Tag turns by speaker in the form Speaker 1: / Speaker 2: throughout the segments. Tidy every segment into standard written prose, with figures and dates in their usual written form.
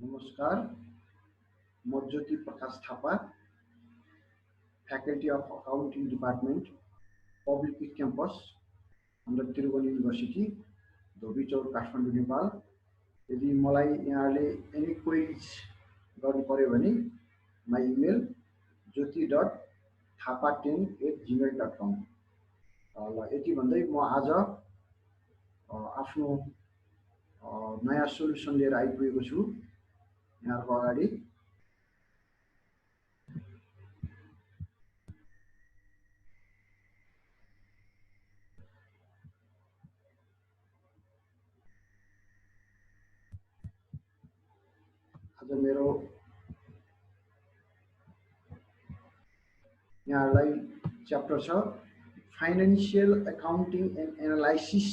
Speaker 1: नमस्कार, म Jyoti Prakash Thapa, faculty of accounting department, public campus under Tribhuvan university, Dhobichaur, Kathmandu, Nepal. यदि मलाई यहाँले एनी क्वेरिज गर्नु पर्यो भने माई इमेल jyoti.thapa10@gmail.com। ल यति भन्दै म आज आफ्नो नयाँ सोल्युसन लिएर आइपुगेको छु यहाँहरुको अगाडि। आज मेरो यहाँलाई च्याप्टर छ फाइनान्शियल अकाउन्टिङ एन्ड एनालाइसिस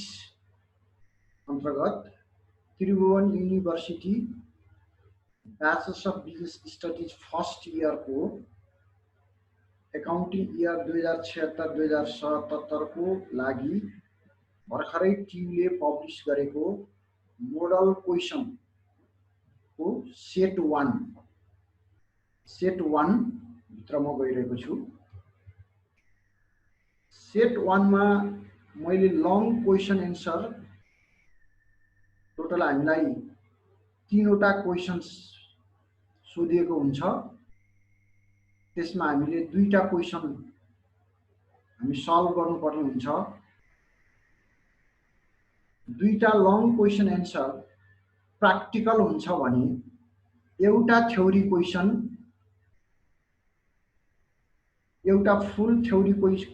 Speaker 1: अन्तर्गत Tribhuvan university bachelors of business studies first year को अकाउन्टिङ इयर 2076-2077 को लागि भर्खरै टियुले पब्लिश गरेको मोडल क्वेशन को सेट 1 भित्र म गइरहेको छु। सेट 1 मा मैले लङ क्वेशन एन्सर टोटल हामीलाई 3 वटा क्वेशन्स सोधिएको हुन्छ। त्यसमा हामीले 2टा क्वेशन हामी सल्भ गर्नुपर्ने हुन्छ। 2टा लङ क्वेशन एन्सर प्र्याक्टिकल हुन्छ भने एउटा थ्योरी क्वेशन, एउटा फुल थ्योरी क्वेशन,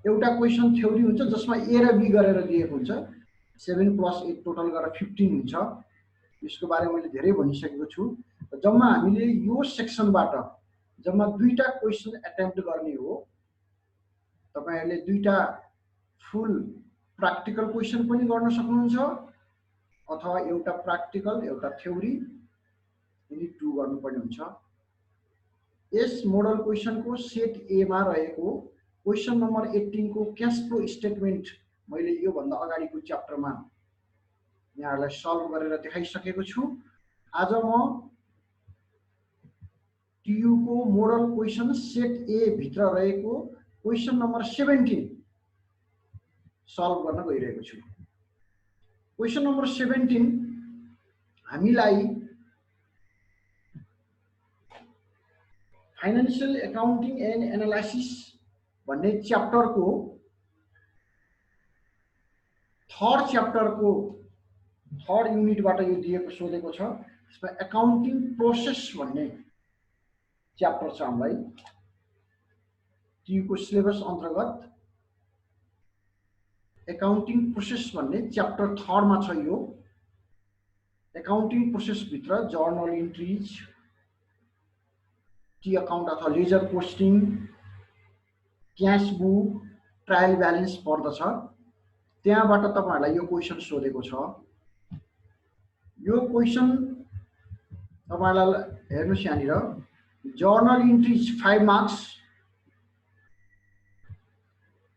Speaker 1: एउटा क्वेशन थ्योरी हुन्छ जसमा ए र बी गरेर दिएको हुन्छ। 7 + 8 टोटल गरेर 15 हुन्छ। यसको बारेमा मैले धेरै भनिसकेको छु। जम्मा हामीले यो सेक्सनबाट जम्मा 2टा क्वेशन एटेम्प्ट गर्ने हो। तपाईहरुले 2टा फुल प्र्याक्टिकल क्वेशन पनि गर्न सक्नुहुन्छ अथवा एउटा प्र्याक्टिकल एउटा थ्योरी यदि 2 गर्नुपर्ने हुन्छ। यस मोडल क्वेशन को सेट ए मा रहेको क्वेशन नम्बर 18 को क्याश फ्लो स्टेटमेन्ट मैले यो भन्दा अगाडिको च्याप्टरमा यहाँहरुलाई सल्भ गरेर देखाइसकेको छु। आज म टियु को मोडल क्वेशन सेट ए भित्र रहेको क्वेशन नम्बर 17 सल्भ गर्न गइरहेको छु। क्वेशन नम्बर 17 हामीलाई फाइनान्शियल अकाउन्टिङ एन्ड एनालाइसिस भन्ने च्याप्टर को थर्ड च्याप्टर को थर्ड युनिटबाट यो दिएको सोधेको छ। यसमा अकाउन्टिङ प्रोसेस भन्ने च्याप्टर छ। हामीलाई टियु को सिलेबस अन्तर्गत अकाउन्टिङ प्रोसेस भन्ने च्याप्टर 3 मा छ। यो अकाउन्टिङ प्रोसेस भित्र जर्नल इन्ट्रीज, टी अकाउन्ट अथवा ledger posting, cash book, trial balance पर्दछ। त्यहाँबाट तपाईहरुलाई यो क्वेशन सोधेको छ। यो क्वेशन तपाईहरुलाई हेर्नुस् यहाँनिर journal entries 5 marks,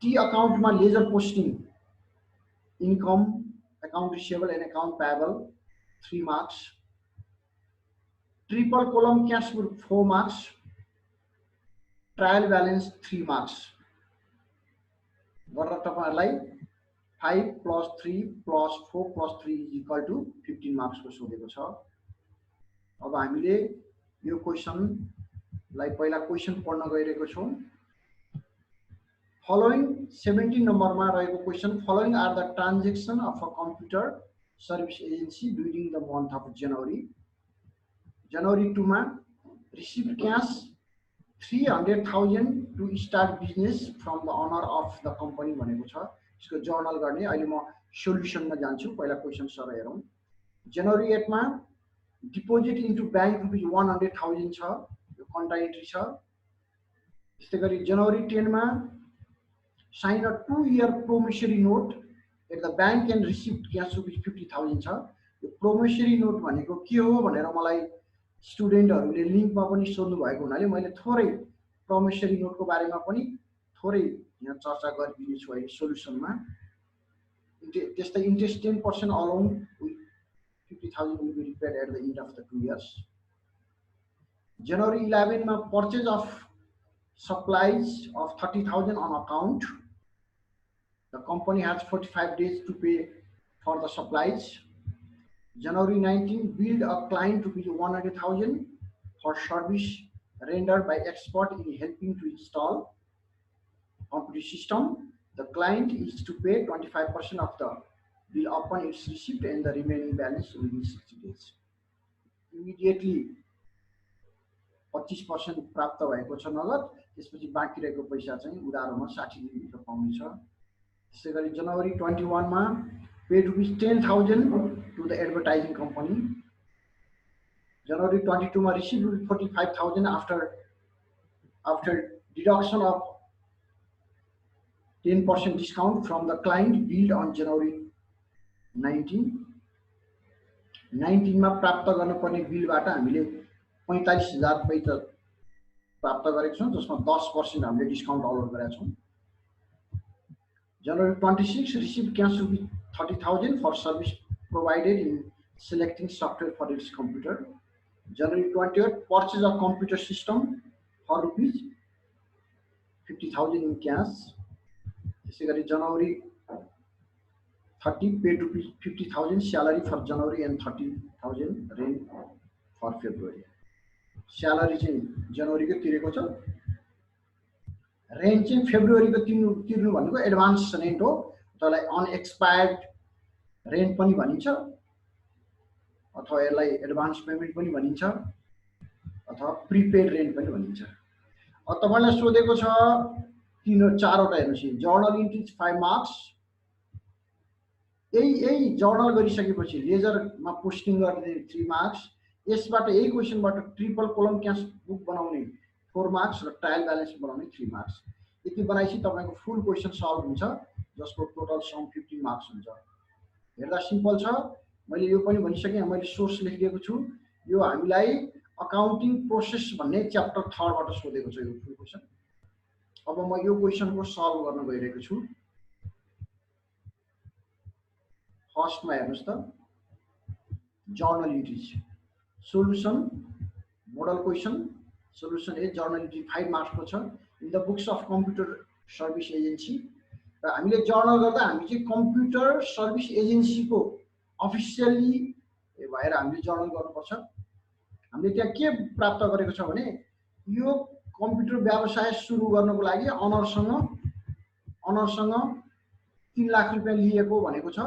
Speaker 1: T account मा ledger posting, income, account receivable and account payable 3 marks, triple column cash book 4 marks, trial balance 3 marks गरेर तपाईहरुलाई 5 + 3 + 4 + 3 = 15 मार्क्स को सोधेको छ। अब हामीले यो क्वेशन लाई पहिला क्वेशन पढ्न गइरहेको छौं। फलोइङ 17 नम्बरमा रहेको question, following are the transaction of a computer service agency during the month of January. January 2 मा receive cash 300,000 to start business from the owner of the company भनेको छ। यसको जर्नल गर्ने। अहिले म सोल्युसनमा जान्छु। पहिला क्वेशन सर हेरौं। जनवरी 8 मा डिपोजिट इन्टु बैंक ₹100,000 छ। यो कन्ट्रा एन्ट्री छ। त्यस्तै गरी जनवरी 10 मा sign a 2-year promissory note at the bank and receive cash ₹50,000 छ। यो प्रोमिसरी नोट भनेको के हो भनेर मलाई स्टुडेन्टहरुले लिंकमा पनि सोध्नु भएको हुनाले मैले थोरै प्रोमिसरी नोटको बारेमा पनि थोरै यहाँ चर्चा गरिदिने छु अहिले सोल्युसनमा। त्यस्तै interest 10% अलाउन्ड 50,000 will be repaid at the end of the 2 years. January 11 ma purchase of supplies of 30,000 on account. The company has 45 days to pay for the supplies. January 19, billed a client rupees 100,000 for service rendered by expert in helping to install computer system. The client is to pay 25% of the bill upon its receipt and the remaining balance within 60 days. Immediately 25% प्राप्त भएको छ नगद, त्यसपछि बाँकी रहेको पैसा चाहिँ उधारोमा 60 दिनभित्र पाउनेछ। त्यसै गरी जनवरी 21 मा paid rupees 10,000 to the advertising company. January 22 ma received rupees 45,000 after deduction of 10% discount from the client billed on January 19. 19 मा प्राप्त गर्नुपर्ने बिलबाट हामीले 45,000 रुपैयाँ त प्राप्त गरेका छौं, जसमा 10% हामीले डिस्काउन्ट अलोट गरेका छौं। January 26 received cash rupees 30,000 for service provided in selecting software for its computer. January 28 purchase a computer system for rupees 50,000 in cash. त्यसै गरी January 30 paid rupees 50,000 salary for January and 30,000 rent for February. Salary चाहिँ जनवरी को तिरेको छ, rent चाहिँ February को तिर्नु भनेको एडभान्स रेन्ट हो, त्यसलाई अनएक्सपायर्ड रेन्ट पनि भनिन्छ अथवा यसलाई एडभान्स पेमेन्ट पनि भनिन्छ अथवा प्रिपेड रेन्ट पनि भनिन्छ। अब तपाईलाई सोधेको छ चारवटा हेर्नुस्, जर्नल इन्ट्रिज 5 मार्क्स, यही जर्नल गरिसकेपछि लेजरमा पोस्टिङ गर्ने 3 मार्क्स, यसबाट यही क्वेशनबाट ट्रिपल कोलम क्याश बुक बनाउने 4 मार्क्स र ट्रायल ब्यालेन्स बनाउने 3 मार्क्स। यति बनाएपछि तपाईको फुल क्वेशन सल्भ हुन्छ, जसको टोटल सम 15 मार्क्स हुन्छ। हेर्दा सिम्पल छ, मैले यो पनि भनिसके, मैले सोर्स लेखिदिएको छु। यो हामीलाई अकाउन्टिङ प्रोसेस भन्ने च्याप्टर 3 बाट सोधेको छ यो फुल क्वेशन। अब म यो क्वेशनको सल्भ गर्न गइरहेको छु। फर्स्टमा हेर्नुस् त, journal entries solution model question. Solution a journal entry 5 marks को छ in the books of computer service agency. र हामीले जर्नल गर्दा हामी चाहिँ कम्प्युटर सर्भिस एजेन्सी को अफिसियली भएर हामीले जर्नल गर्नुपर्छ। हामीले त्यहाँ के प्राप्त गरेको छ भने यो कम्प्युटर व्यवसाय सुरु गर्नको लागि अनरसँग 3 लाख रुपैयाँ लिएको भनेको छ।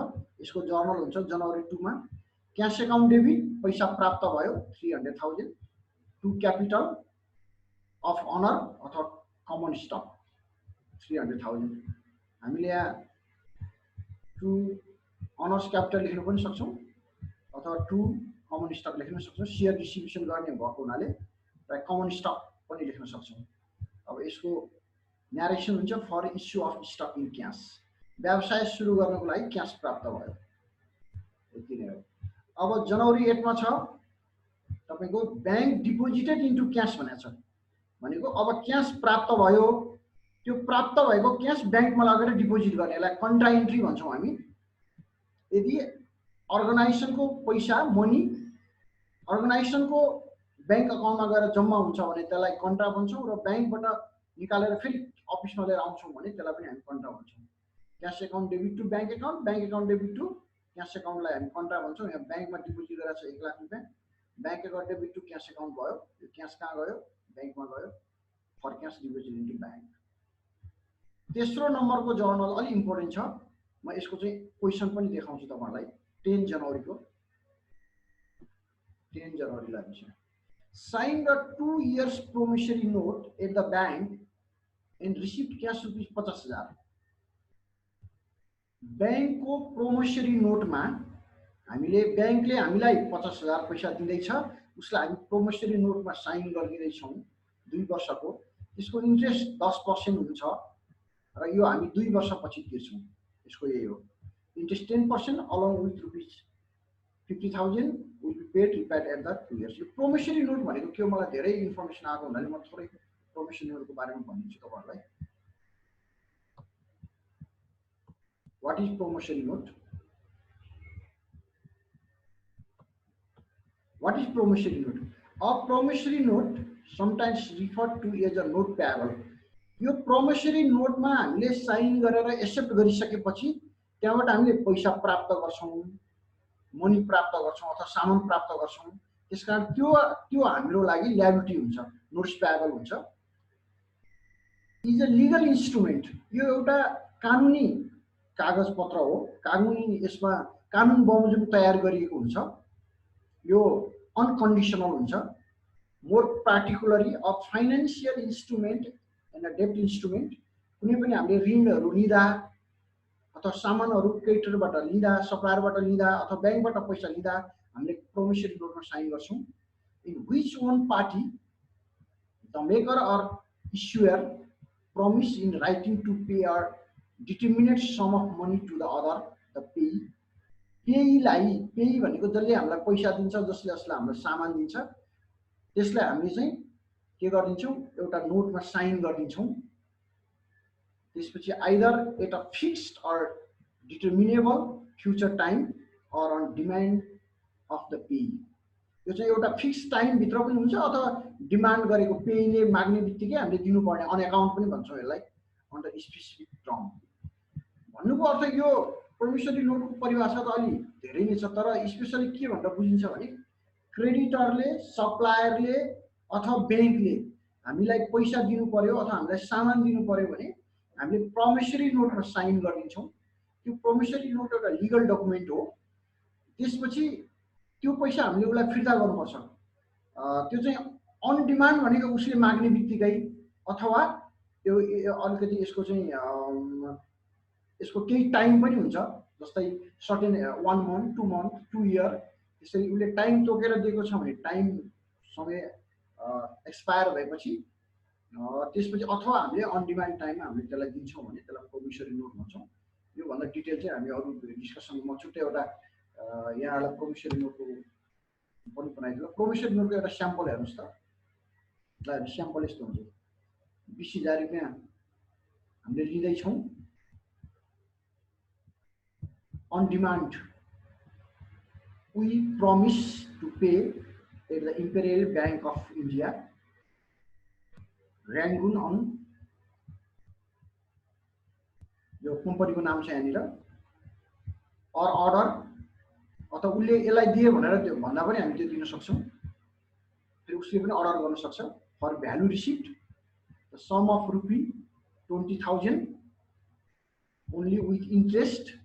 Speaker 1: यसको जर्नल हुन्छ जनवरी 2 मा। क्याश अकाउन्ट डेबिट पैसा प्राप्त भयो 300,000 टु क्यापिटल अफ अनर अथवा कमन स्टक 300,000। हामीले यहाँ टु अनर्स क्यापिटल लेख्न पनि सक्छौं अथवा टु कमन स्टक लेख्न सक्छौं। शेयर डिस्ट्रिब्युसन गर्ने भएको हुनाले कमन स्टक पनि लेख्न सक्छौं। अब यसको न्यारेसन हुन्छ for issue of stock in cash, व्यवसाय सुरु गर्नको लागि क्याश प्राप्त भयो, यति नै हो। अब जनवरी 8 मा छ तपाईको बैंक डिपोजिटेड इन्टु क्याश भनेको छ, भनेको अब क्याश प्राप्त भयो, त्यो प्राप्त भएको क्याश बैंकमा लगेर डिपोजिट गर्ने, यसलाई कन्ट्रा इन्ट्री भन्छौं हामी। यदि अर्गनाइजेसनको पैसा मनी अर्गनाइजेसनको बैंक अकाउन्टमा गएर जम्मा हुन्छ भने त्यसलाई कन्ट्रा भन्छौं, र बैंकबाट निकालेर फेरि अफिसमा लिएर आउँछौं भने त्यसलाई पनि हामी कन्ट्रा भन्छौं। Cash account debit to bank account, bank account debit to cash अकाउन्टलाई हामी कन्ट्रा भन्छौं। यहाँ बैंकमा डिपोजिट गरेको छ 1 लाख रुपैयाँ, bank account debit to cash account भयो, यो क्याश कहाँ गयो, बैंकमा गयो, for cash deposit into bank. तेस्रो नम्बरको जर्नल अलि इम्पोर्टेन्ट छ, म यसको चाहिँ क्वेशन पनि देखाउँछु तपाईहरुलाई। 10 जनवरीको 10 जनवरीलाई हुन्छ signed a 2 years promissory note at the bank and received cash rupees 50,000। Bank को प्रोमिसरी नोटमा हामीले बैंकले हामीलाई 50,000 पैसा दिँदैछ, उसलाई हामी प्रोमिसरी नोटमा साइन गरिदिँदै छौं 2 वर्षको। यसको इन्ट्रेस्ट 10% हुन्छ र यो हामी 2 वर्षपछि तिर्छौं। यसको यही हो, interest 10% along with rupees 50,000 will be paid repaid at the 2 years। यो प्रोमिसरी नोट भनेको के हो, मलाई धेरै इन्फर्मेसन आएको हुनाले म थोरै प्रोमिसरी नोटको बारेमा भनिदिन्छु तपाईहरुलाई। What is promissory note? What is promissory note? A promissory note, sometimes referred to as a note payable. यो promissory note मा हामीले साइन गरेर एक्सेप्ट गरिसकेपछि त्यहाँबाट हामीले पैसा प्राप्त गर्छौं, मनी प्राप्त गर्छौं अथवा सामान प्राप्त गर्छौं। त्यसकारण त्यो हाम्रो लागि ल्याबिलिटी हुन्छ, नोट्स पेएबल हुन्छ। इज अ लिगल इन्स्ट्रुमेन्ट, यो एउटा कानुनी कागजपत्र हो, कानुनी यसमा कानुन बमोजिम तयार गरिएको हुन्छ। यो अनकन्डिसनल हुन्छ। More particularly a financial instrument and a डेब्ट इन्स्ट्रुमेन्ट, कुनै पनि हामीले ऋणहरू लिँदा अथवा सामानहरू क्रेडिटरबाट लिँदा, सप्लायरबाट लिँदा अथवा ब्याङ्कबाट पैसा लिँदा हामीले प्रोमिसरी नोटमा साइन गर्छौं। In which one party the maker or issuer promise in writing to pay a determinate sum of money to the other, the payee. पेयीलाई, पेयी भनेको जसले हामीलाई पैसा दिन्छ, जसले हामीलाई सामान दिन्छ, त्यसलाई हामीले चाहिँ के गर्दिन्छौं, एउटा नोटमा साइन गर्दिन्छौं। त्यसपछि either at a fixed or determinable future time or on demand of the payee. यो चाहिँ एउटा फिक्स टाइम भित्र पनि हुन्छ अथवा डिमान्ड गरेको पेयीले माग्ने बित्तिकै हामीले दिनुपर्ने, अन अकाउन्ट पनि भन्छौं यसलाई, अन्डर स्पेसिफिक टर्म। भन्नुको अर्थ यो प्रोमिसरी नोटको परिभाषा त अलि धेरै नै छ, तर स्पेशली के भनेर बुझिन्छ भने क्रेडिटरले, सप्लायरले अथवा ब्याङ्कले हामीलाई पैसा दिनु पर्यो अथवा हामीलाई सामान दिनु पर्यो भने हामीले प्रोमिसरी नोटमा साइन गरिदिन्छौं। त्यो प्रोमिसरी नोट एउटा लिगल डकुमेन्ट हो। त्यसपछि त्यो पैसा हामीले उसलाई फिर्ता गर्नुपर्छ। त्यो चाहिँ अन डिमान्ड भनेको उसले माग्ने बित्तिकै अथवा त्यो अलिकति यसको चाहिँ यसको केही टाइम पनि हुन्छ, जस्तै सर्टेन 1 month, 2 month, 2 year, त्यसरी उसले टाइम तोकेर दिएको छ भने टाइम समय एक्सपायर भएपछि त्यसपछि अथवा हामीले अन डिमान्ड टाइममा हामीले त्यसलाई दिन्छौँ भने त्यसलाई प्रोमिसरी नोट भन्छौँ। यो भन्दा डिटेल चाहिँ हामी अरू डिस्कसनमा छुट्टै एउटा यहाँलाई प्रोमिसरी नोटको पनि बनाइदिनु। प्रोमिसरी नोटको एउटा स्याम्पल हेर्नुहोस् त। ल स्याम्पल यस्तो हुन्छ, 20,000 रुपैयाँ हामीले लिँदैछौँ on demand. We promise to pay at the Imperial Bank of India, Rangoon on यो कम्पनीको नाम छ यहाँनिर, और अर्डर अथवा उसले यसलाई दिए भनेर त्यो भन्दा पनि हामी त्यो दिन सक्छौँ। फेरि उसले पनि अर्डर गर्न सक्छ। For value receipt the sum of rupee 20,000 only with interest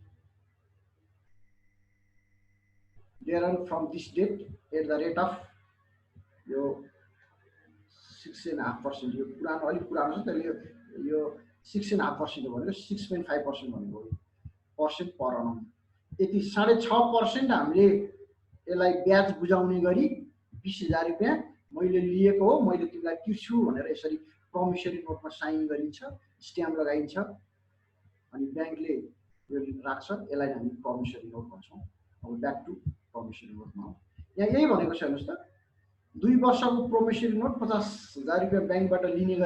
Speaker 1: thereon from this date at the rate of यो 6.5%। यो पुरानो अलि पुरानो छ, त्यसले यो 6.5% भनेको 6.5% भनेको पर्सेन्ट पर annum। यति 6.5% हामीले यसलाई ब्याज बुझाउने गरी 20,000 रुपैयाँ मैले लिएको हो, मैले तिमीलाई तिर्छु भनेर यसरी प्रोमिसरी नोटमा साइन गरिन्छ, स्ट्याम्प लगाइन्छ, अनि ब्याङ्कले यो राख्छ। यसलाई हामी प्रोमिसरी नोट भन्छौँ। अब ब्याक टु प्रोमिसरी नोटमा यहाँ यही भनेको छ हेर्नुहोस् त। 2 वर्षको प्रोमिसरी नोट 50,000 रुपैयाँ ब्याङ्कबाट लिने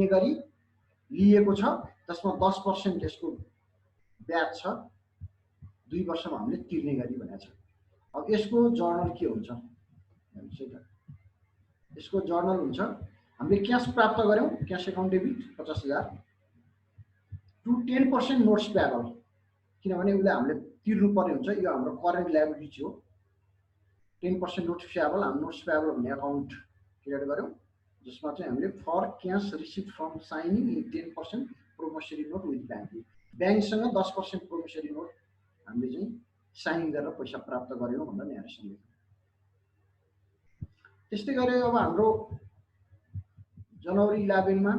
Speaker 1: गरी लिएको छ, जसमा 10% यसको ब्याज छ, 2 वर्षमा हामीले तिर्ने गरी भनेको छ। अब यसको जर्नल के हुन्छ हेर्नुहोस् है त। यसको जर्नल हुन्छ, हामीले क्यास प्राप्त गर्यौं, cash account debit 50,000 to 10% notes payable, किनभने उसले हामीले तिर्नु पर्ने हुन्छ। यो हाम्रो करेन्ट लायबिलिटी हो। 10% नोट्स पेएबल, हामी नोट्स पेएबल भन्ने अकाउन्ट क्रिएट गर्यौं, जसमा चाहिँ हामीले for cash receive from signing in 10% promissory note with bank, ब्याङ्कसँग 10% प्रोमिसरी नोट हामीले चाहिँ साइन गरेर पैसा प्राप्त गर्यौं भनेर न्यारेसन लेख्छ। त्यस्तै गरी अब हाम्रो जनवरी 11 मा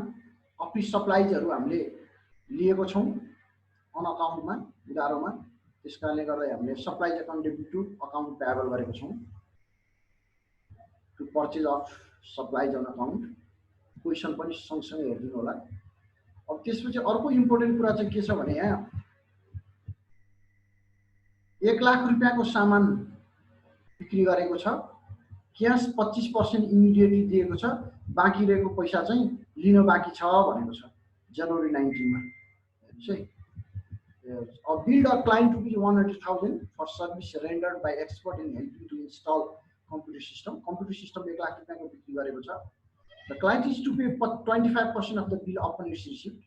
Speaker 1: अफिस सप्लाइजहरू हामीले लिएको छौं अन अकाउन्टमा, उधारोमा। त्यसकारणले गर्दा हामीले supplies account debit to account payable गरेको छौं to purchase of supplies on account. Question पनि सँगसँगै हेरिदिनु होला। अब त्यसपछि अर्को इम्पोर्टेन्ट कुरा चाहिँ के छ भने यहाँ 1 लाख रुपैयाँको सामान बिक्री गरेको छ, क्यास 25% इमिडिएटली दिएको छ, बाँकी रहेको पैसा चाहिँ लिन बाँकी छ भनेको छ जनवरी 19 मा। हेर्नुस् है, A billed a client rupees 100,000 for service rendered by expert in helping to install computer system. Computer system 1 lakh रुपैयाँको बिक्री गरेको छ. The client is to pay 25% of the bill upon its receipt.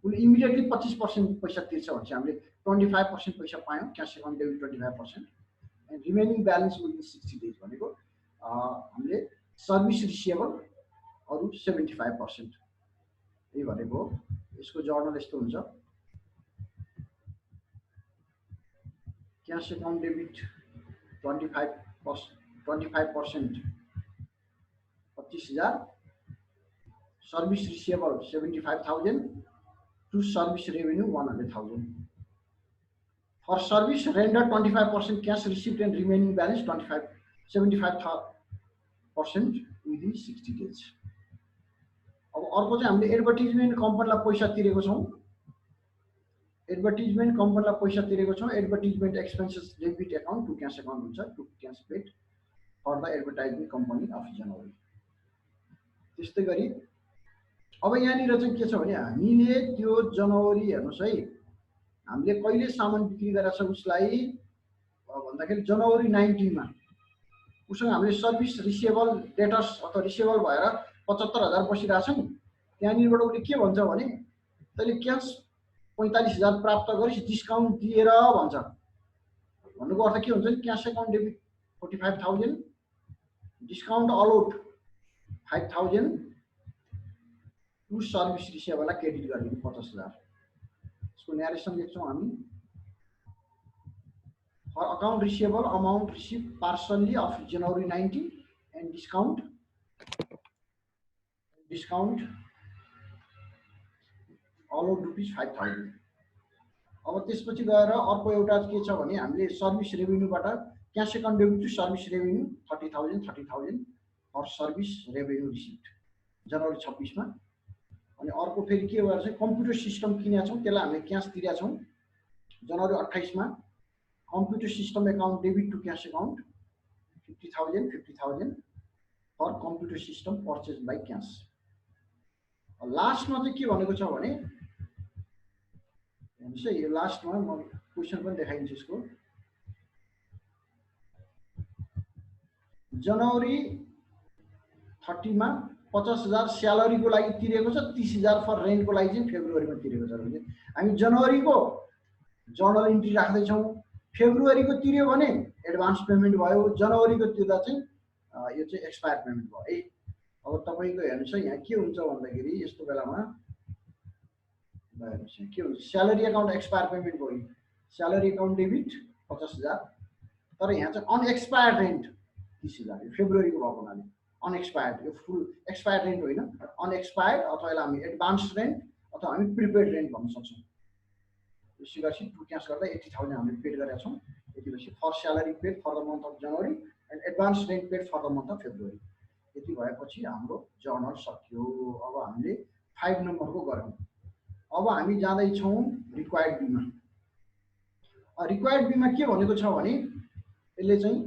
Speaker 1: उसले immediately 25% पैसा तिर्छ भने चाहिँ हामीले 25% पैसा पायौं. Cash account debit 25% and remaining balance within 60 days भनेको हामीले सर्भिस रिसिएबल अरु 75%. यही भनेको यसको जर्नल यस्तो हुन्छ. Cash account debit 25%, 25%, 25,000. Service receivable 75,000 to service revenue 100,000. For service rendered 25% cash received and remaining balance 75% within 60 days. अब अर्को चाहिँ हामीले एडभर्टाइजमेन्ट कम्पनीलाई पैसा तिरेको छौं. एडभर्टाइजमेन्ट कम्पनीलाई पैसा तिरेको छौं. Advertisement expenses debit account to cash account हुन्छ. To cash paid for the advertisement company of January. त्यस्तै गरी अब यहाँनिर चाहिँ के छ भने हामीले त्यो जनवरी हेर्नुस् है, हामीले कहिले सामान बिक्री गरेछ उसलाई भन्दाखेरि जनवरी 19 मा उसँग हामीले सर्भिस रिसिएबल डेटर्स अथवा रिसिएबल भएर 75,000 बसिरहेछ नि. त्यहाँनिरबाट उसले के भन्छ भने तैले क्याश 45,000 प्राप्त गरिस् डिस्काउन्ट दिएर भन्छ. भन्नुको अर्थ के हुन्छ नि cash account debit 45,000 discount allowed 5,000 to service रिसिएबललाई क्रेडिट गरिदिनु 50,000. यसको न्यारेसन लेख्छौं हामी. For account receivable amount received partially of January 19 and discount allowed rupees 5,000. अब त्यसपछि गएर अर्को एउटा के छ भने हामीले सर्भिस रेभेन्यूबाट cash account debit to service revenue 30,000 for service revenue receipt January 26 मा. अनि अर्को फेरि के भएर चाहिँ कम्प्युटर सिस्टम किनेका छौं त्यसलाई हामीले क्याश तिरेका छौं जनवरी 28 मा. Computer system account debit to cash account 50,000 for computer system purchase by cash. लास्टमा चाहिँ के भनेको छ भने हेर्नुस् है, यो लास्टमा म क्वेशन पनि देखाइदिन्छु यसको. जनवरी 30 मा 50,000 स्यालेरी को लागि तिरेको छ. 30,000 फर रेन्ट को लागि चाहिँ फेब्रुअरीमा तिरेको छ भने हामी जनवरीको जर्नल इन्ट्री राख्दै छौं. फेब्रुअरीको तिर्यो भने एडभान्स पेमेन्ट भयो. जनवरीको तिर्दा चाहिँ यो चाहिँ एक्सपायर पेमेन्ट भयो है. अब तपाईको हेर्नुस् है यहाँ के हुन्छ भन्दाखेरि यस्तो बेलामा हेर्नुस् के हुन्छ स्यालेरी अकाउन्ट एक्सपायर पेमेन्ट भयो. स्यालेरी अकाउन्ट डेबिट 50,000 तर यहाँ चाहिँ अनएक्सपायर्ड रेन्ट 30,000. यो फेब्रुअरीको भएको हुनाले अनएक्सपायर्ड, यो फुल एक्सपायर्ड रेन्ट होइन. अनएक्सपायर्ड अथवा यसलाई हामी एडभान्स रेन्ट अथवा हामी प्रिपेड रेन्ट भन्न सक्छौं. यसै गरी टु क्याश गर्दा 80,000 हामीले पेड गरेका छौं. यतिपछि for salary paid for the month of January and advance rent paid for the month of February. यति भएपछि हाम्रो जर्नल सकियो. अब हामीले 5 नम्बरको गरौँ. अब हामी जाँदै छौं रिक्वायर्ड बीमा. रिक्वायर्ड बीमा के भनेको छ भने यसले चाहिँ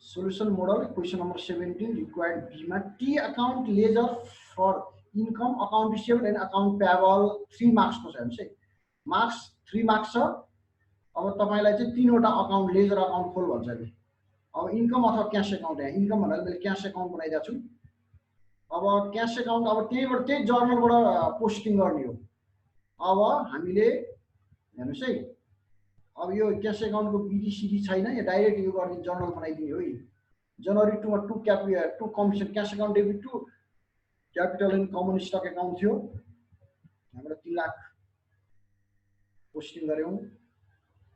Speaker 1: solution model question number 17 required बीमा T account ledger for income account receivable and account payable 3 marks को छ. हेर्नुस् है मार्क्स 3 मार्क्स छ. अब तपाईलाई चाहिँ 3 वटा अकाउन्ट लेजर अकाउन्ट खोल भन्छ नि. अब इन्कम अथवा क्याश अकाउन्ट यहाँ इन्कम भनेर मैले क्याश अकाउन्ट बनाइदिएको छु. अब क्याश अकाउन्ट अब त्यहीबाट त्यही जर्नलबाट पोस्टिङ गर्ने हो. अब हामीले हेर्नुस् है अब यो क्याश अकाउन्टको बीडीसीडी छैन. यो डाइरेक्ट यो गर्ने जर्नल बनाइदिने हो. जनवरी 2 मा 2 commission cash account debit to capital and common stock account थियो. हाम्रो 3 लाख पोस्टिङ गर्यौं.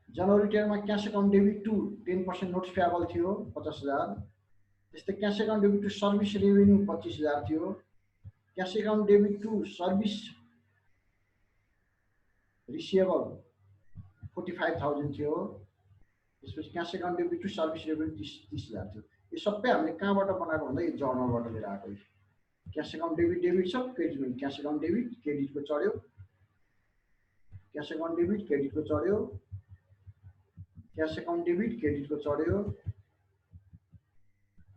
Speaker 1: जनवरी 10 मा cash account debit to 10% notes payable थियो 50,000. त्यस्तै cash account debit to service revenue 25,000 थियो. Cash account debit to service receivable 45,000 थियो. त्यसपछि cash account debit to service revenue 30,000 थियो. यो सबै हामीले कहाँबाट बनाएको भन्दा यो जर्नलबाट लिएर आएको. क्याश अकाउन्ट डेबिट छ क्रेडिट क्याश अकाउन्ट डेबिट क्रेडिटको चढ्यो. क्याश अकाउन्ट डेबिट क्रेडिटको चढ्यो. क्याश अकाउन्ट डेबिट क्रेडिटको चढ्यो.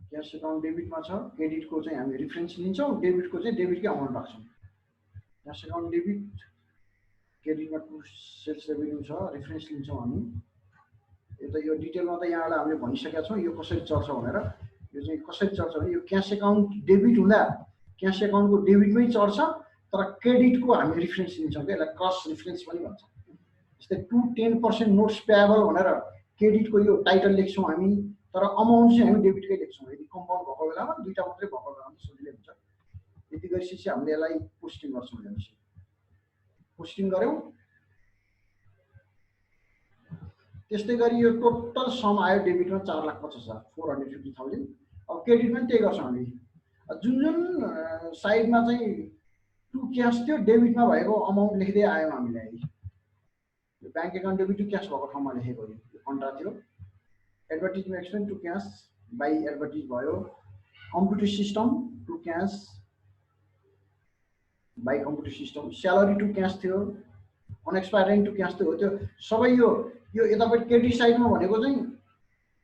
Speaker 1: क्याश अकाउन्ट डेबिटमा छ क्रेडिटको चाहिँ हामी रेफरेन्स लिन्छौं. डेबिटको चाहिँ डेबिटकै अमाउन्ट राख्छौं. क्याश अकाउन्ट डेबिट क्रेडिटमा टु सेल्स रेभेन्यू छ, रेफरेन्स लिन्छौँ हामी। यो डिटेलमा त यहाँलाई हामीले भनिसकेका छौँ यो कसरी चल्छ भनेर। यो चाहिँ कसरी चल्छ भने यो क्यास एकाउन्ट डेबिट हुँदा क्यास एकाउन्टको डेबिटमै चढ्छ, तर क्रेडिटको हामी रेफरेन्स लिन्छौँ क्या, यसलाई क्रस रेफरेन्स पनि भन्छ। जस्तै 2-10% नोट्स पेएबल भनेर क्रेडिटको यो टाइटल लेख्छौँ हामी, तर अमाउन्ट चाहिँ हामी डेबिटकै लेख्छौँ। यदि कम्पाउन्ड भएको बेलामा दुईटा मात्रै भएको बेलामा सजिलै हुन्छ। यति गरेपछि हामीले यसलाई पोस्टिङ गर्छौँ। हेर्नुहोस् पोस्टिङ गऱ्यौँ। त्यस्तै गरी यो टोटल सम आयो डेबिटमा 4,50,000 450,000। अब क्रेडिटमा पनि त्यही गर्छौँ हामी। जुन जुन साइडमा चाहिँ टु क्यास थियो डेबिटमा भएको अमाउन्ट लेख्दै आयौँ हामीलाई। यो bank account debit to cash भएको ठाउँमा लेखेको यो कन्ट्रा थियो। Advertisement expense to cash by advertise भयो। Computer system to cash by computer system. Salary to cash थियो, अनएक्सपायर्ड रेन्ट टु क्यास थियो। त्यो सबै यो यतापट्टि क्रेडिट साइडमा भनेको चाहिँ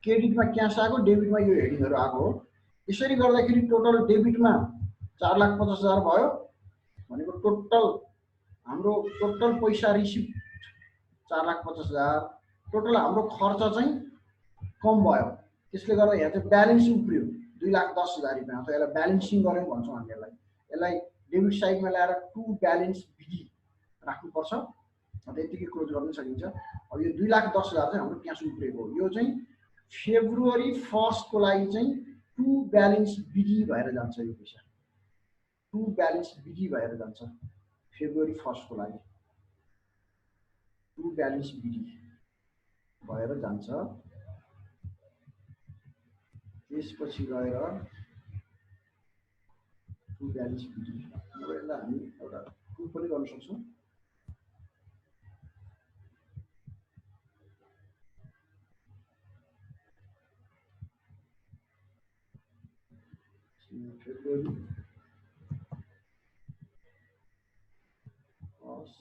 Speaker 1: क्रेडिटमा क्यास आएको, डेबिटमा यो हेडिङहरू आएको हो। यसरी गर्दाखेरि टोटल डेबिटमा 4,50,000 भयो भनेको टोटल हाम्रो टोटल पैसा रिसिभ 4,50,000। टोटल हाम्रो खर्च चाहिँ कम भयो। त्यसले गर्दा यहाँ चाहिँ ब्यालेन्स उफ्रियो 2,10,000 रुपियाँ। अथवा यसलाई ब्यालेन्सिङ गऱ्यौँ भन्छौँ हामी। यसलाई डेबिट साइडमा ल्याएर टु ब्यालेन्स विधि राख्नुपर्छ। अन्त यतिकै क्लोज गर्न सकिन्छ। अब यो 2,10,000 चाहिँ हाम्रो क्यास उफ्रिएको हो। यो चाहिँ फेब्रुअरी 1 को लागि चाहिँ टु ब्यालेन्स विधि भएर जान्छ। यो पैसा टु ब्यालेन्स विधि भएर जान्छ फेब्रुअरी 1 को लागि। टु ब्यालेन्स विधि भएर जान्छ। त्यसपछि गएर टु ब्यालेन्स विधि यसलाई हामी एउटा प्रुफ पनि गर्न सक्छौँ। फेब्रुअरी 1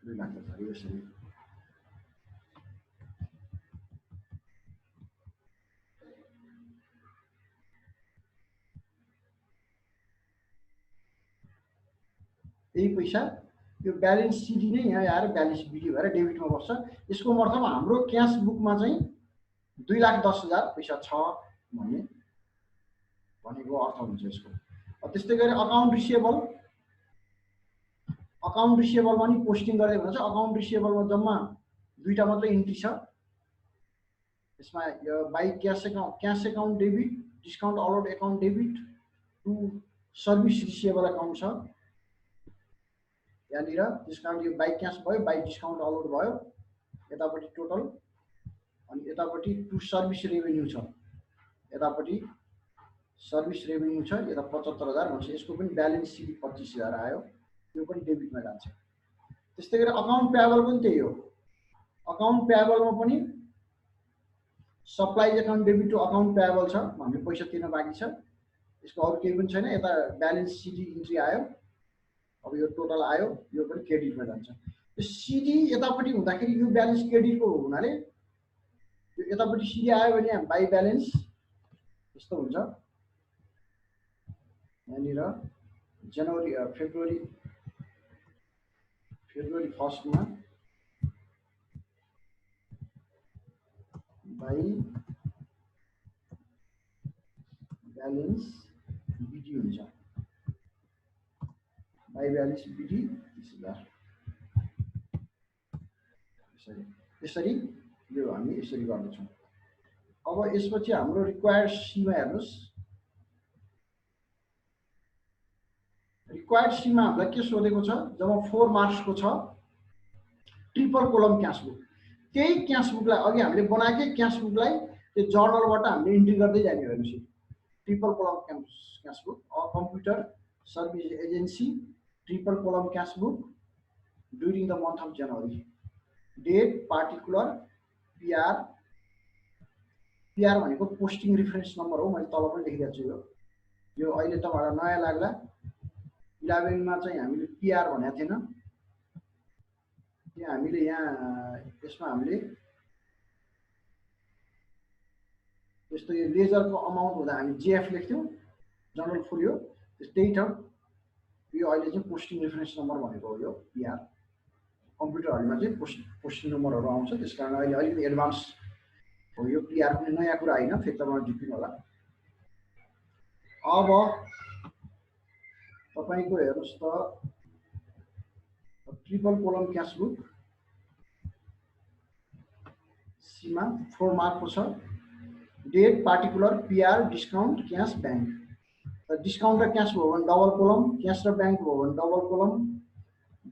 Speaker 1: 2,10,000 यसरी। यही पैसा यो ब्यालेन्स सिडी नै यहाँ आएर ब्यालेन्स बिडी भएर डेबिटमा बस्छ। यसको मतलब हाम्रो क्यास बुकमा चाहिँ 2,10,000 पैसा छ भनेको अर्थ हुन्छ यसको। त्यस्तै गरी अकाउन्ट रिसिएबलमा नि पोस्टिङ गर्दै हुन्छ। अकाउन्ट रिसिएबलमा जम्मा दुईटा मात्रै इन्ट्री छ। यसमा by cash account debit, discount allowed account debit to service receivable account छ यहाँनिर। डिस्काउन्ट यो बाई क्यास भयो, बाई डिस्काउन्ट अलाउड भयो यतापट्टि टोटल। अनि यतापट्टि टु सर्भिस रेभेन्यू छ, यतापट्टि सर्भिस रेभेन्यू छ। यता 75,000 भन्छ। यसको पनि ब्यालेन्स सिडी 25,000 आयो, यो पनि डेबिटमा जान्छ। त्यस्तै गरी अकाउन्ट पेएबल पनि त्यही हो। अकाउन्ट पेएबलमा पनि supply account debit to account payable छ, हामीले पैसा तिर्न बाँकी छ। यसको अरू केही पनि छैन। यता ब्यालेन्स सिडी इन्ट्री आयो। अब यो टोटल आयो, यो पनि क्रेडिटमा जान्छ। यो सिडी यतापट्टि हुँदाखेरि यो ब्यालेन्स क्रेडिटको हुनाले यो यतापट्टि सिडी आयो भने बाई ब्यालेन्स यस्तो हुन्छ। यहाँनिर फेब्रुअरी 1 मा बाई ब्यालेन्स बिडी हुन्छ। बाई ब्यालेन्स बिडी 30,000 यसरी यो हामी यसरी गर्दछौँ। अब यसपछि हाम्रो रिक्वायर्ड सीमा हेर्नुहोस्। रिक्वायर्ड सीमा हामीलाई के सोधेको छ, जब 4 मार्क्सको छ ट्रिपल कोलम क्यास बुक। त्यही क्यास बुकलाई अघि हामीले बनाएकै क्यास बुकलाई त्यो जर्नलबाट हामीले इन्ट्री गर्दै जाने। हेर्नुहोस् triple column cash book computer service agency triple column cash book during the month of January. Date particular PR भनेको पोस्टिङ रेफरेन्स नम्बर हो। मैले तल पनि लेखिदिएको छु। यो अहिले तपाईँहरूलाई नयाँ लाग्ला 11 मा चाहिँ हामीले पिआर भनेको थिएन, त्यहाँ हामीले यहाँ यसमा हामीले यस्तो यो लेजरको अमाउन्ट हुँदा हामी जेएफ लेख्थ्यौँ, जनरल फोलियो। त्यही छ यो अहिले चाहिँ पोस्टिङ रेफरेन्स नम्बर भनेको हो यो पिआर। कम्प्युटरहरूमा चाहिँ पोस्टिङ नम्बरहरू आउँछ, त्यस कारण अहिले अलिकति एडभान्स हो यो पिआर पनि नयाँ कुरा होइन, फेरि तपाईँ ढिपिनु होला। अब तपाईँको हेर्नुहोस् त ट्रिपल कोलम क्यास बुक सीमा 4 मार्कको छ। Date particular PR discount cash bank. Discount र क्यास भयो भने डबल कोलम, क्यास र ब्याङ्क भयो भने डबल कोलम,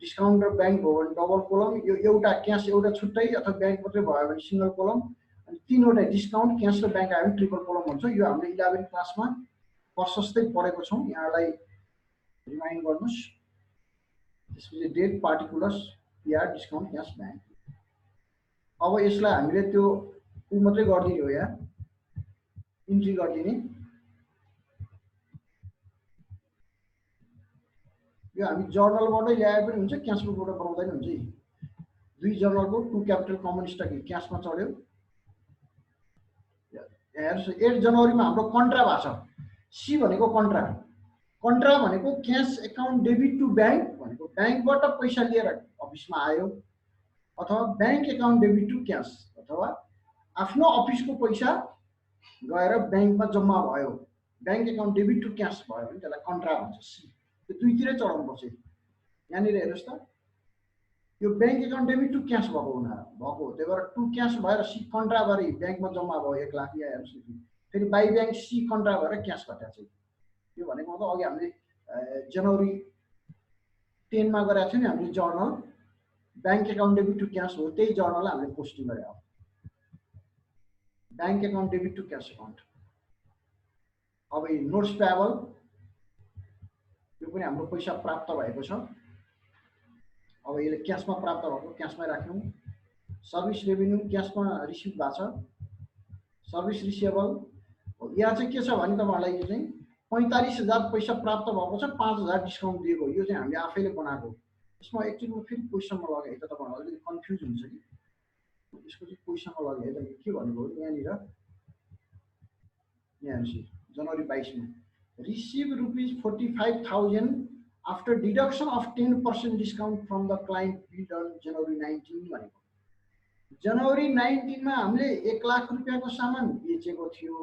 Speaker 1: डिस्काउन्ट र ब्याङ्क भयो भने डबल कोलम, यो एउटा क्यास एउटा छुट्टै अथवा ब्याङ्क मात्रै भयो भने सिंगल कोलम, अनि तीनवटा डिस्काउन्ट क्यास र ब्याङ्क आयो भने ट्रिपल कोलम हुन्छ। यो हामीले 11 क्लासमा प्रशस्तै पढेको छौँ, यहाँलाई रिमाइन्ड गर्नुहोस्। त्यसपछि date particulars PR discount cash bank. अब यसलाई हामीले त्यो मात्रै गरिदिने हो, यहाँ इन्ट्री गरिदिने। यो हामी जर्नलबाटै ल्याए पनि हुन्छ, क्यास बुकबाट बनाउँदा पनि हुन्छ। दुई जर्नलको 2 क्यापिटल कमन स्टक क्यासमा चढ्यो। हेर्नुहोस् 8 जनवरीमा हाम्रो कन्ट्रा भएको छ। सी भनेको कन्ट्रा, कन्ट्रा भनेको cash account debit to bank भनेको ब्याङ्कबाट पैसा लिएर अफिसमा आयो, अथवा bank account debit to cash, अथवा आफ्नो अफिसको पैसा गएर ब्याङ्कमा जम्मा भयो, bank account debit to cash भयो भने त्यसलाई कन्ट्रा भन्छ। सी त्यो दुईतिरै चढाउनुपर्छ। यहाँनिर हेर्नुहोस् त यो bank account debit to cash भएको भएको, त्यही भएर टु क्यास भएर सी कन्ट्रा भएर ब्याङ्कमा जम्मा भयो 1 लाख। या हेर्नुहोस् फेरि बाई ब्याङ्क सी कन्ट्रा भएर क्यास घटाएको छ। यो भनेको मतलब अघि हामीले जनवरी 10 मा गरेको थियो नि हामीले journal, bank account debit to cash हो, त्यही जर्नललाई हामीले पोस्टिङ गरेको हो, bank account debit to cash account. अब नोट्स पेएबल यो पनि हाम्रो पैसा प्राप्त भएको छ। अब यसले क्यासमा प्राप्त भएको क्यासमै राख्यौँ। सर्भिस रेभेन्यू क्यासमा रिसिभ भएको छ, सर्भिस रिसिभेबल। यहाँ चाहिँ के छ भने तपाईँहरूलाई यो चाहिँ 45,000 पैसा प्राप्त भएको छ, 5,000 डिस्काउन्ट दिएको। यो चाहिँ हामीले आफैले बनाएको। यसमा एकचोटि फेरि क्वेसनमा लगाएँ त तपाईँहरूलाई अलिकति कन्फ्युज हुन्छ कि यसको चाहिँ क्वेसनमा लगाएँ त के भनेको हो। यहाँनिर यहाँ जनवरी 22 मा receive ₹45,000 after deduction of 10% discount from the client bill on January 19 भनेको। जनवरी 19 मा हामीले 1 लाख रुपियाँको सामान बेचेको थियो,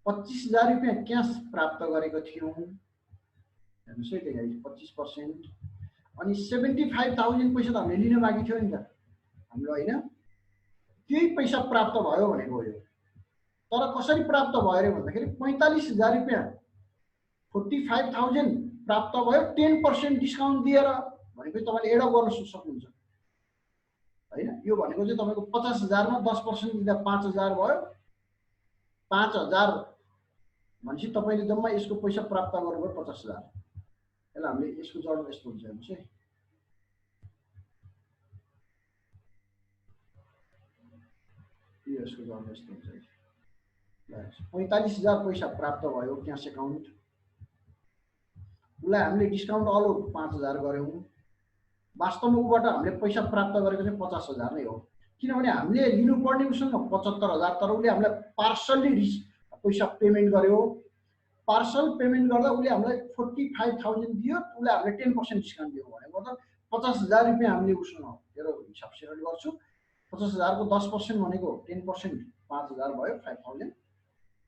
Speaker 1: 25,000 रुपियाँ क्यास प्राप्त गरेको थियौँ। हेर्नुहोस् है त्यहाँ 25%। अनि 75,000 पैसा त हामीले लिन बाँकी थियो नि त हाम्रो, होइन? त्यही पैसा प्राप्त भयो भनेको हो यो। तर कसरी प्राप्त भयो अरे भन्दाखेरि 45,000 रुपियाँ 45,000 प्राप्त भयो 10% डिस्काउन्ट दिएर भनेको तपाईँले एड गर्न सक्नुहुन्छ, होइन? यो भनेको चाहिँ तपाईँको 50,000 मा 10% दिँदा 5,000 भयो। 5,000 भनेपछि तपाईँले जम्मा यसको पैसा प्राप्त गर्नुभयो 50,000। यसलाई हामीले यसको जर्नल यस्तो हुन्छ हेर्नुहोस् है। यसको जर्नल यस्तो हुन्छ। 45,000 पैसा प्राप्त भयो क्यास एकाउन्ट, उसलाई हामीले डिस्काउन्ट अलो 5,000 गऱ्यौँ। वास्तवमा उबाट हामीले पैसा प्राप्त गरेको चाहिँ 50,000 नै हो, किनभने हामीले लिनुपर्ने उसँग 75,000, तर उसले हामीलाई पार्सल्ली पैसा पेमेन्ट गर्यो। पार्सल पेमेन्ट गर्दा उसले हामीलाई 45,000 दियो, उसले हामीलाई 10% डिस्काउन्ट दियो भनेको त 50,000 रुपियाँ हामीले उसँग मेरो हिसाब सेट गर्छु। 50,000 को 10% भनेको 10% 5,000 भयो, 5,000।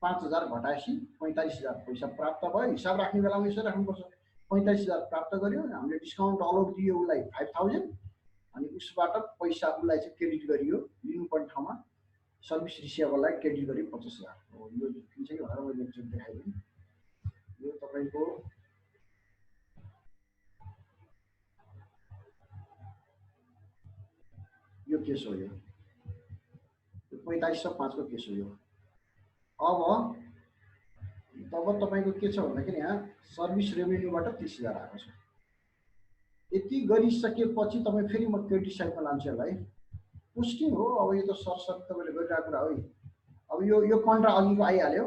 Speaker 1: 5,000 घटाएपछि 45,000 पैसा प्राप्त भयो। हिसाब राख्ने बेलामा यसो राख्नुपर्छ। 45,000 प्राप्त गर्यो, हामीले डिस्काउन्ट अलाउड दियो उसलाई 5,000, अनि उसबाट पैसा उसलाई चाहिँ क्रेडिट गरियो लिनुपर्ने ठाउँमा। सर्भिस रिसिभेबललाई क्रेडिट गरियो 50,000। हो यो देखिन्छ कि भनेर मैले एकचोटि देखाइदिएँ। यो तपाईँको यो केस हो, यो 4505 को केस हो यो। अब तब तपाईँको के छ भन्दाखेरि यहाँ सर्भिस रेभेन्यूबाट 30,000 आएको छ। यति गरिसकेपछि तपाईँ फेरि म क्रेडिट साइडमा लान्छु यसलाई। पोस्टिङ हो, अब यो त सरसर तपाईँले गरिरहेको कुरा हो। अब यो कन्ट्रा अघिको आइहाल्यो।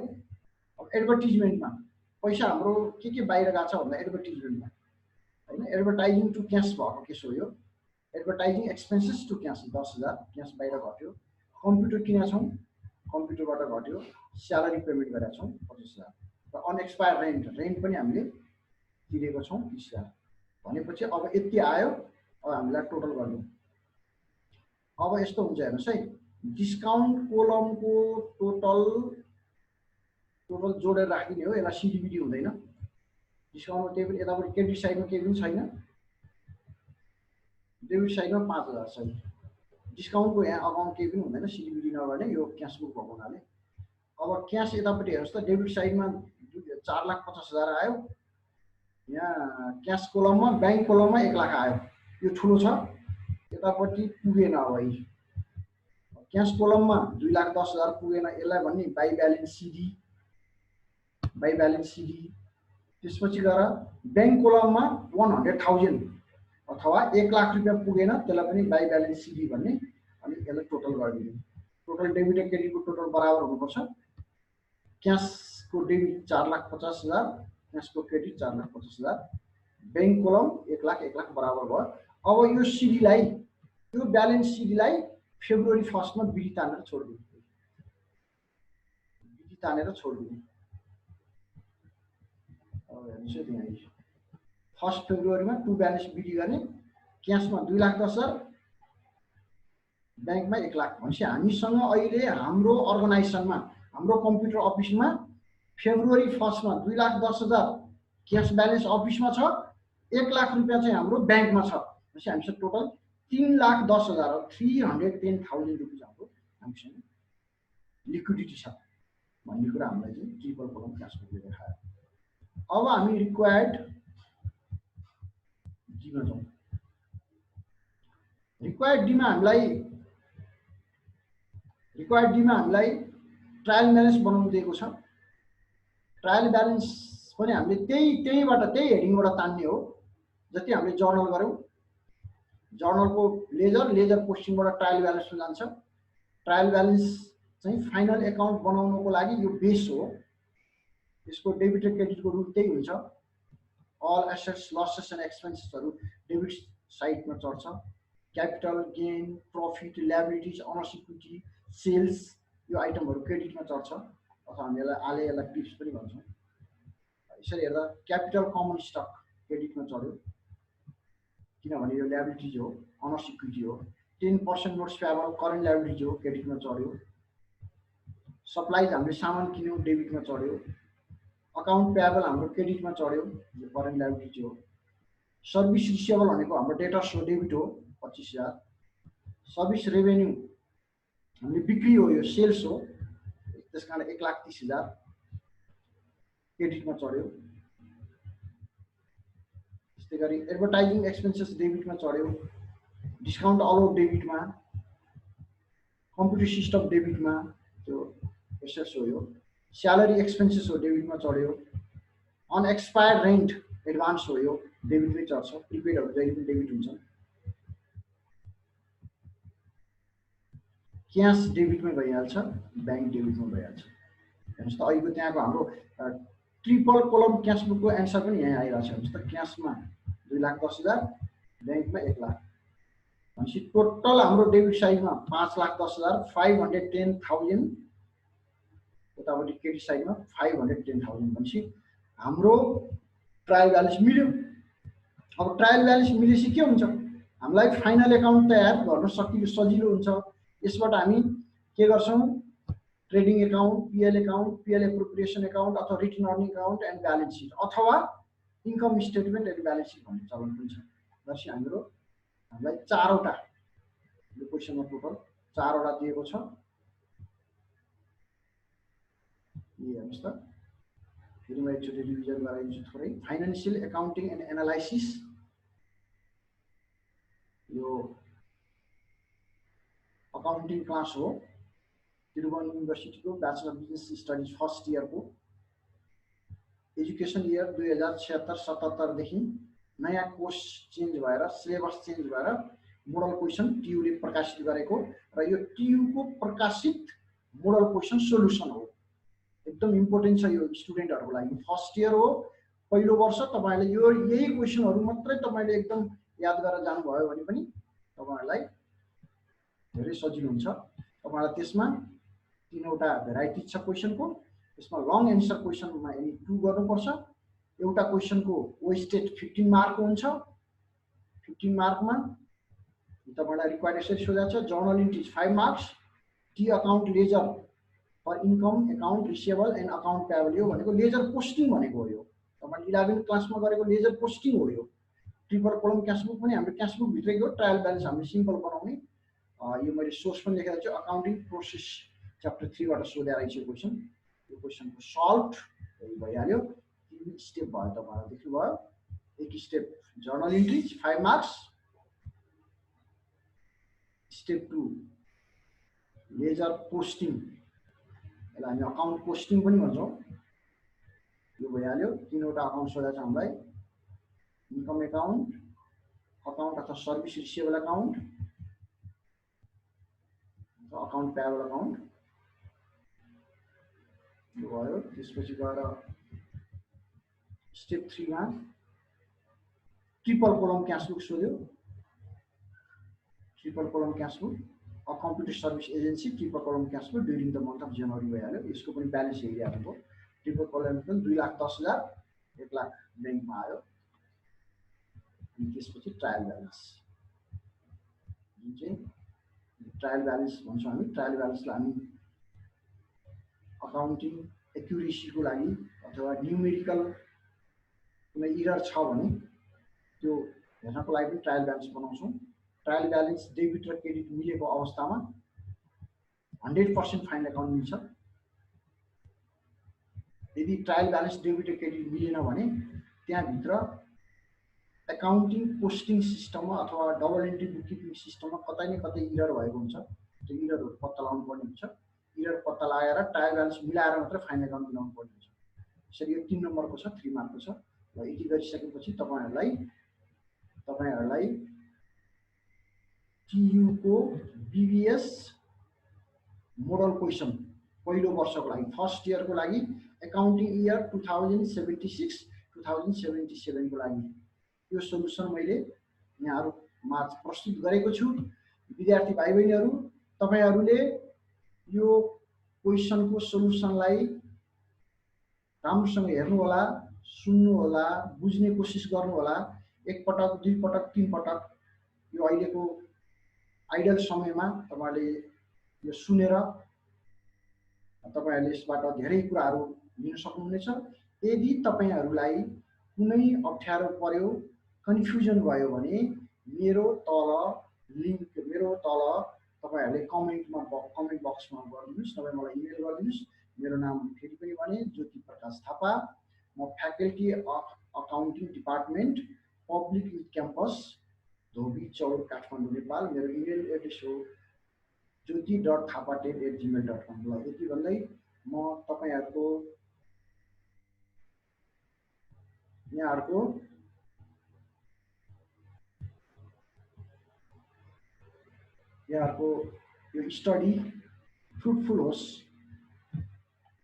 Speaker 1: अब एडभर्टिजमेन्टमा पैसा हाम्रो के बाहिर गएको छ भन्दा एडभर्टिजमेन्टमा हैन, एडभर्टाइजिङ टु क्यास भएको केस हो यो। Advertising expenses to cash 10,000 cash बाहिर घट्यो। कम्प्युटर किनेका छौँ, कम्प्युटरबाट घट्यो। स्यालेरी पेमेन्ट गरेका छौँ 25,000 र अनएक्सपायर रेन्ट पनि हामीले तिरेको छौँ 30,000 भनेपछि अब यति आयो। अब हामीलाई टोटल गर्नु। अब यस्तो हुन्छ हेर्नुहोस् है, डिस्काउन्ट कोलमको टोटल जोडेर राखिदिने हो। यसलाई सिडिबिडी हुँदैन। डिस्काउन्टमा केही पनि यतापट्टि क्रेडिट साइडमा केही पनि छैन, डेबिट साइडमा 5,000 छ। डिस्काउन्टको यहाँ अकाउन्ट केही पनि हुँदैन, सिडिबिडी नगर्ने, यो क्यास बुक भएको हुनाले। अब क्यास यतापट्टि हेर्नुहोस् त, डेबिट साइडमा 4,50,000 आयो। यहाँ क्यास कोलममा, ब्याङ्क कोलममा 1 लाख आयो। यो ठुलो छ, यतापट्टि पुगेन। अब क्यास कोलममा 2,10,000 पुगेन। यसलाई भन्ने by balance CD, by balance CD. त्यसपछि गएर ब्याङ्क कोलममा 100,000 अथवा 1 लाख रुपियाँ पुगेन, त्यसलाई पनि बाई ब्यालेन्स सिडी भन्ने। अनि यसलाई टोटल गरिदिने। टोटल डेबिट र क्रेडिटको टोटल बराबर हुनुपर्छ। क्यासको डेबिट 4,50,000, क्यासको क्रेडिट 4,50,000, ब्याङ्क कोलम 1 लाख बराबर भयो। अब यो सिडीलाई, यो ब्यालेन्स सिडीलाई फेब्रुअरी 1 मा बिडी तानेर छोडिदिने। बिडी तानेर छोडिदिने। अब हेर्नुहोस् है, त्यहाँ 1 फेब्रुअरीमा टु ब्यालेन्स बिडी गर्ने। क्यासमा 2,10,000, ब्याङ्कमा 1 लाख। भनेपछि हामीसँग अहिले हाम्रो अर्गनाइजेसनमा, हाम्रो कम्प्युटर अफिसमा फेब्रुअरी 1 मा 2,10,000 क्यास ब्यालेन्स अफिसमा छ, 1 लाख रुपियाँ चाहिँ हाम्रो ब्याङ्कमा छ। भनेपछि हामीसँग टोटल 3,10,000 310,000 रुपियाँ हामीसँग लिक्विडिटी छ भन्ने कुरा हामीलाई चाहिँ ट्रिपल कोलम क्यास बुकले देखायो। अब हामी रिक्वायर्ड डीमा जाउँ। रिक्वायर्ड डीमा हामीलाई ट्रायल ब्यालेन्स बनाउनु दिएको छ। ट्रायल ब्यालेन्स पनि हामीले त्यहीबाट, त्यही हेडिङबाट तान्ने हो। जति हामीले जर्नल गऱ्यौँ, जर्नलको लेजर पोस्टिङबाट ट्रायल ब्यालेन्समा जान्छ। ट्रायल ब्यालेन्स चाहिँ फाइनल एकाउन्ट बनाउनको लागि यो बेस हो। यसको डेबिट र क्रेडिटको रुल त्यही हुन्छ। अल एसेट्स, लसेस एन्ड एक्सपेन्सेसहरू डेबिट साइडमा चढ्छ। Capital gain, profit, liabilities, owners equity, sales, यो आइटमहरू क्रेडिटमा चढ्छ। अथवा हामी यसलाई टिप्स पनि भन्छौँ। यसरी हेर्दा क्यापिटल कमन स्टक क्रेडिटमा चढ्यो, किनभने यो ल्याबिलिटिज हो, अनर्स इक्विटी हो। 10% नोट्स पेएबल करेन्ट ल्याबिलिटिज हो, क्रेडिटमा चढ्यो। सप्लाइज हामीले सामान किन्यौँ, डेबिटमा चढ्यो। अकाउन्ट पेएबल हाम्रो क्रेडिटमा चढ्यो, यो करेन्ट ल्याबिलिटिज हो। सर्भिस रिसिएबल भनेको हाम्रो डेटर्स हो, डेबिट हो, 25,000। सर्भिस रेभेन्यू हामीले बिक्री हो, यो सेल्स हो, त्यस कारण 1,30,000 क्रेडिटमा चढ्यो। त्यस्तै गरी एडभर्टाइजिङ एक्सपेन्सेस डेबिटमा चढ्यो। डिस्काउन्ट अलाउड डेबिटमा, कम्प्युटर सिस्टम डेबिटमा, त्यो एसेट्स हो। यो स्यालेरी एक्सपेन्सेस हो, डेबिटमा चढ्यो। अनएक्सपायर्ड रेन्ट एडभान्स हो, यो डेबिटमै चढ्छ। प्रिपेडहरू जहिले पनि डेबिट हुन्छ। क्यास डेबिटमै भइहाल्छ, ब्याङ्क डेबिटमा भइहाल्छ। हेर्नुहोस् त, अहिलेको त्यहाँको हाम्रो ट्रिपल कोलम क्यास बुकको एन्सर पनि यहाँ आइरहेको छ। हेर्नुहोस् त, क्यासमा 2,10,000, ब्याङ्कमा 1 लाख। भनेपछि टोटल हाम्रो डेबिट साइडमा 5,10,000, 510,000, यतापट्टि क्रेडिट साइडमा 510,000। भनेपछि हाम्रो ट्रायल ब्यालेन्स मिल्यो। अब ट्रायल ब्यालेन्स मिलेपछि के हुन्छ, हामीलाई फाइनल एकाउन्ट तयार गर्न सजिलो हुन्छ। यसबाट हामी के गर्छौँ, trading account, PL appropriation account अथवा return earning account and balance sheet अथवा income statement and balance sheet भन्ने चलन पनि छ। भनेपछि हामीलाई 4वटा, यो क्वेसनमा टोटल 4वटा दिएको छ। यो हेर्नुहोस् त, फेरि म एकचोटि रिभिजन गराइदिन्छु थोरै। फाइनेन्सियल एकाउन्टिङ एन्ड एनालाइसिस, यो अकाउन्टिङ क्लास हो, त्रिभुवन युनिभर्सिटीको ब्याचलर बिजनेस स्टडिज फर्स्ट इयरको। एजुकेसन इयर 2076-77 देखि नयाँ कोर्स चेन्ज भएर, सिलेबस चेन्ज भएर मोडल क्वेसन टियुले प्रकाशित गरेको र यो टियुको प्रकाशित मोडल क्वेसन सोल्युसन हो। एकदम इम्पोर्टेन्ट छ यो स्टुडेन्टहरुको लागि। फर्स्ट इयर हो, पहिलो वर्ष, तपाईले यो यही क्वेशनहरु मात्रै तपाईले एकदम याद गरेर जानुभयो भने पनि तपाईहरुलाई धेरै सजिलो हुन्छ। तपाईहरुलाई त्यसमा तीनवटा भेराइटी छ क्वेशनको। त्यसमा लङ एन्सर क्वेशनमा एनी 2 गर्नुपर्छ। एउटा क्वेशनको वेस्टेड 15 मार्क हुन्छ। 15 मार्कमा तपाईलाई रिक्वायर्ड यसरी सोधेको छ, journal entries 5 marks, T account ledger for income account receivable and account payable. यो भनेको लेजर पोस्टिङ भनेको हो। यो तपाईले 11 क्लासमा गरेको लेजर पोस्टिङ हो। यो ट्रिपल कलम क्याश बुक पनि हाम्रो क्याश बुक भित्रैको ट्रायल ब्यालेन्स हामीले सिम्पल बनाउने। यो मैले सोर्स पनि लेखेको छु, अकाउन्टिङ प्रोसेस च्याप्टर 3 बाट सोधेको रहेछ क्वेशन। यो क्वेशनको सल्भ भइहाल्यो। 3 स्टेप भयो, तपाईहरुले देख्नुभयो। एक step journal entries 5 marks, step 2 ledger posting, यसलाई हामी अकाउन्ट पोस्टिङ पनि भन्छौँ। यो भइहाल्यो। तीनवटा अकाउन्ट सोधेको छ हामीलाई, इन्कम अकाउन्ट, अकाउन्ट अथवा service receivable account, account payable account. यो भयो। त्यसपछि गएर स्टेप 3 मा ट्रिपल कलम क्याश बुक सोध्यो। Triple column cash book, a computer service agency triple column cash book during the month of January भइहाल्यो। यसको पनि ब्यालेन्स हेरिहाल्नु भयो। ट्रिपल कलम पनि 2,10,000, 1 लाख ब्याङ्कमा आयो। अनि त्यसपछि ट्रायल ब्यालेन्स, जुन चाहिँ ट्रायल ब्यालेन्स भन्छौँ हामी। ट्रायल ब्यालेन्सलाई हामी अकाउन्टिङ एक्युरेसीको लागि अथवा न्युमेरिकल कुनै इरर छ भने त्यो हेर्नको लागि पनि ट्रायल ब्यालेन्स बनाउँछौँ। ट्रायल ब्यालेन्स डेबिट र क्रेडिट मिलेको अवस्थामा 100% फाइन्ड अकाउन्ट मिल्छ। यदि ट्रायल ब्यालेन्स डेबिट र क्रेडिट मिलेन भने त्यहाँभित्र अकाउन्टिङ पोस्टिङ सिस्टममा अथवा डबल एन्ट्री बुककिपिङ सिस्टममा कतै न कतै इरर भएको हुन्छ। त्यो इररहरु पत्ता लगाउनु पर्ने हुन्छ। इरर पत्ता लगाएर ट्रायल ब्यालेन्स मिलाएर मात्र फाइनल अकाउन्ट बनाउनु पर्ने हुन्छ। यसरी यो 3 नम्बरको छ, 3 मार्कको छ। र यति गरिसकेपछि तपाईहरुलाई टियु को बीबीएस मोडल क्वेशन पहिलो वर्षको लागि, फर्स्ट इयरको लागि, अकाउन्टिङ इयर 2076-2077 को लागि यो सोलुसन मैले यहाँहरुमा प्रस्तुत गरेको छु। विद्यार्थी भाइ बहिनीहरु, तपाईहरुले यो क्वेशनको सोलुसनलाई राम्रोसँग हेर्नु होला, सुन्नु होला, बुझ्ने कोसिस गर्नु होला। एक पटक, दुई पटक, तीन पटक यो अहिलेको आइडल समयमा तपाईहरुले यो सुनेर तपाईहरुले यसबाट धेरै कुराहरु लिन सक्नुहुनेछ। यदि तपाईहरुलाई कुनै अप्ठ्यारो पर्यो, कन्फ्युजन भयो भने मेरो तल तपाईहरुले कमेन्ट बक्समा गरिदिनुस्, नभए मलाई इमेल गरिदिनुस्। मेरो नाम फेरि पनि भने ज्योति प्रकाश थापा। म faculty of accounting department, public youth campus, Dhobi Chaur, Kathmandu, Nepal. मेरो इमेल एड्रेस हो jyoti.thapa10@gmail.com। ल यति भन्दै म तपाईहरुको यो स्टडी फ्रुटफुल होस्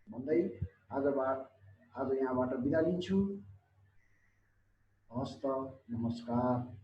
Speaker 1: भन्दै आज यहाँबाट बिदा लिन्छु। हस्त, नमस्कार।